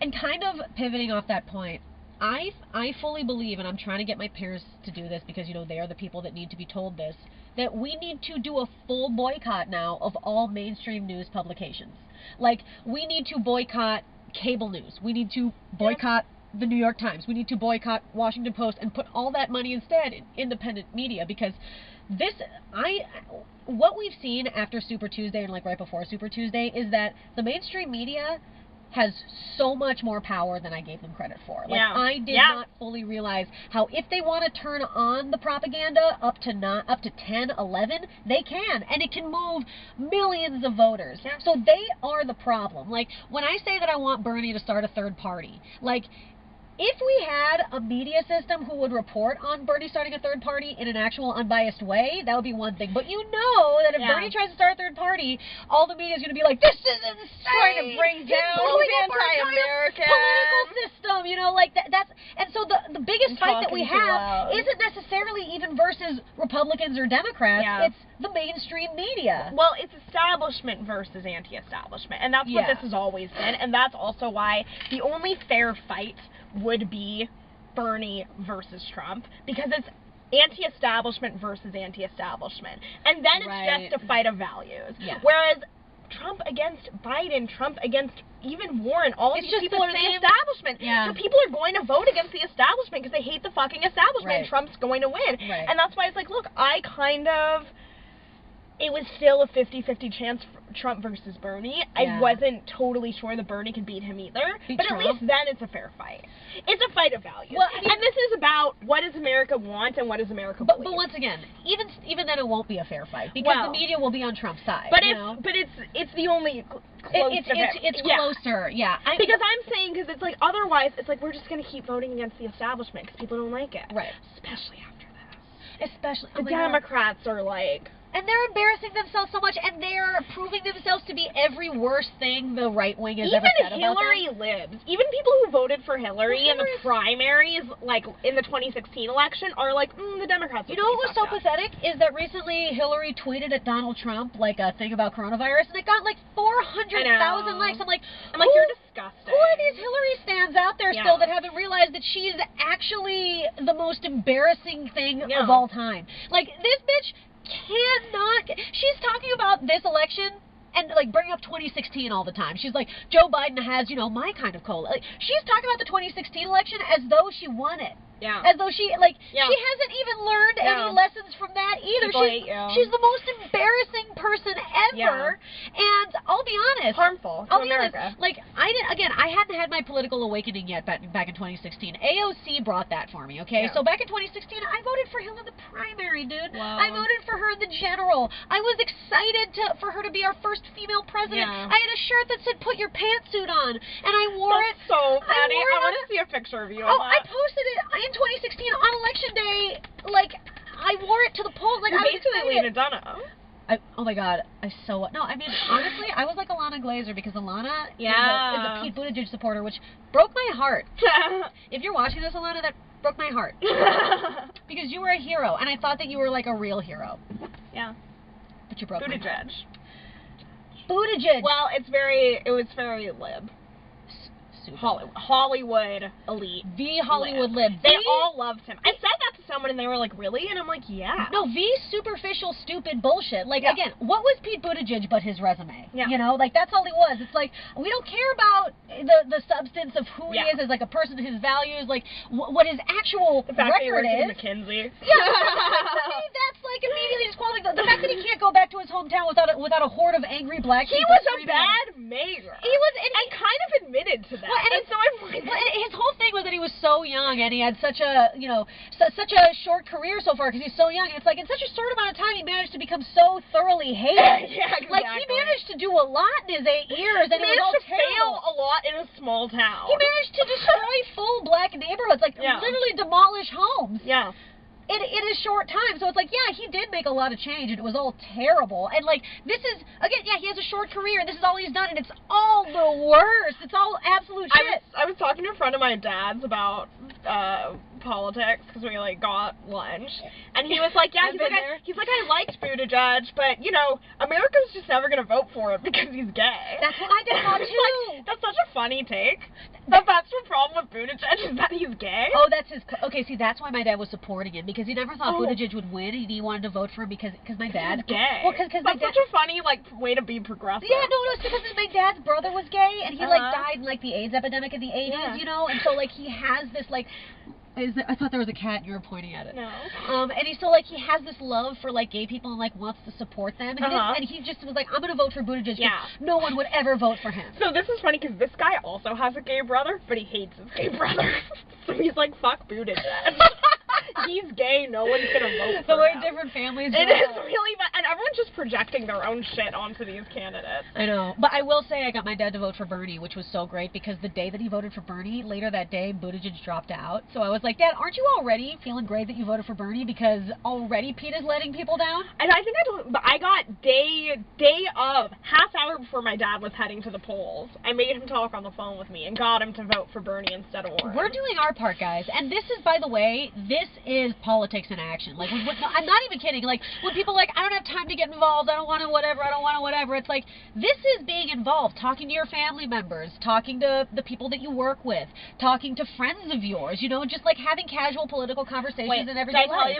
And kind of pivoting off that point, I fully believe, and I'm trying to get my peers to do this because, you know, they are the people that need to be told this, that we need to do a full boycott now of all mainstream news publications. Like, we need to boycott cable news. We need to boycott the New York Times. We need to boycott Washington Post and put all that money instead in independent media, because what we've seen after Super Tuesday and like right before Super Tuesday is that the mainstream media has so much more power than I gave them credit for. Like, I did not fully realize how if they want to turn on the propaganda up to 10, 11, they can, and it can move millions of voters. Yeah. So they are the problem. Like, when I say that I want Bernie to start a third party, like, if we had a media system who would report on Bernie starting a third party in an actual unbiased way, that would be one thing. But you know that if Bernie tries to start a third party, all the media is going to be like, this is insane! Trying to bring down the anti-American political system, you know, like that's, and so the biggest fight that we have isn't necessarily even versus Republicans or Democrats, it's the mainstream media. Well, it's establishment versus anti-establishment, and that's what this has always been, and that's also why the only fair fight would be Bernie versus Trump, because it's anti-establishment versus anti-establishment, and then it's just a fight of values. Yeah. Whereas Trump against Biden, Trump against even Warren, all of these people are the establishment. So people are going to vote against the establishment because they hate the fucking establishment, and Trump's going to win. And that's why it's like, look, it was still a 50-50 chance for Trump versus Bernie. I wasn't totally sure that Bernie could beat him either. But at least then it's a fair fight. It's a fight of values. Well, I mean, and this is about what does America want and what does America believe. But once again, even then it won't be a fair fight, because the media will be on Trump's side. But it's the only close it's closer, because I'm saying, because it's like, otherwise it's like we're just going to keep voting against the establishment because people don't like it. Right. Especially after this. Especially the Democrats are like... And they're embarrassing themselves so much, and they're proving themselves to be every worst thing the right wing has ever said about them. Even Hillary libs, even people who voted for Hillary in the primaries, like in the 2016 election, are like, the Democrats. You know what was so pathetic is that recently Hillary tweeted at Donald Trump like a thing about coronavirus, and it got like 400,000 likes. I'm like, you're disgusting. Who are these Hillary stands out there still that haven't realized that she is actually the most embarrassing thing of all time? Like, this bitch she's talking about this election and like bringing up 2016 all the time. She's like, Joe Biden has, you know, my kind of cola. Like, she's talking about the 2016 election as though she won it. Yeah. As though she she hasn't even learned any lessons from that either. She's the most embarrassing person ever. And I'll be honest, harmful to America. Like, I hadn't had my political awakening yet back in 2016. AOC brought that for me, okay? So back in 2016, I voted for him in the primary, dude. Wow. I voted for her in the general. I was excited for her to be our first female president. I had a shirt that said, "Put your pantsuit on," and I wore it. So funny. I want to see a picture of you. I posted it in 2016 on election day. Like, I wore it to the polls. Like, I basically Lena Dunham. Oh my God, honestly, I was like Alana Glazer, because Alana is a Pete Buttigieg supporter, which broke my heart. If you're watching this, Alana, that broke my heart. Because you were a hero, and I thought that you were like a real hero. Yeah. But you broke my heart. Buttigieg. Well, it was very lib. Hollywood elite. The Hollywood lib. They all loved him. I said that to someone and they were like, really? And I'm like, yeah. No, superficial, stupid bullshit. Like, again, what was Pete Buttigieg but his resume? Yeah. You know, like, that's all he was. It's like, we don't care about the substance of who he is as, like, a person, his values, like, what his actual record is. McKinsey. That's, like, immediately disqualifying. The fact that he can't go back to his hometown without a horde of angry black people. He was a bad mayor. He was, and he kind of admitted to that. And so his whole thing was that he was so young, and he had such a, such a short career so far because he's so young. And it's like, in such a short amount of time, he managed to become so thoroughly hated. Exactly. Like, he managed to do a lot in his 8 years, and he managed to fail a lot in a small town. He managed to destroy full black neighborhoods, like literally demolish homes. Yeah. In a short time. So it's like, he did make a lot of change, and it was all terrible. And, like, this is, again, he has a short career, and this is all he's done, and it's all the worst. It's all absolute shit. I was talking to a friend of my dad's about politics because we like got lunch, and he was like, yeah, he's like, I liked Buttigieg, but you know, America's just never gonna vote for him because he's gay. That's what I did thought too. Like, that's such a funny take. That's the problem with Buttigieg is that he's gay. Oh, that's his. Okay, see, that's why my dad was supporting him, because he never thought Buttigieg would win, and he wanted to vote for him because my dad. He's gay. Well, because my dad. That's such a funny like way to be progressive. Yeah, no, it's because my dad's brother was gay, and he like died in like the AIDS epidemic of the 80s, you know, and so like he has this like. I thought there was a cat and you were pointing at it. No. And he's so like he has this love for like gay people and like wants to support them, and he just was like, I'm gonna vote for Buttigieg. Yeah. No one would ever vote for him. So this is funny because this guy also has a gay brother, but he hates his gay brother. So he's like, fuck Buttigieg. He's gay, no one's gonna vote for him. The way different families It is really bad, and everyone's just projecting their own shit onto these candidates. I know. But I will say I got my dad to vote for Bernie, which was so great, because the day that he voted for Bernie, later that day, Buttigieg dropped out. So I was like, Dad, aren't you already feeling great that you voted for Bernie, because already Pete is letting people down? And I think I got day of, half hour before my dad was heading to the polls, I made him talk on the phone with me and got him to vote for Bernie instead of Warren. We're doing our part, guys. And this is, by the way, this is politics in action. Like, no, I'm not even kidding. Like, when people are like, I don't have time to get involved, I don't want to whatever, it's like, this is being involved, talking to your family members, talking to the people that you work with, talking to friends of yours, you know, just like having casual political conversations in everyday life.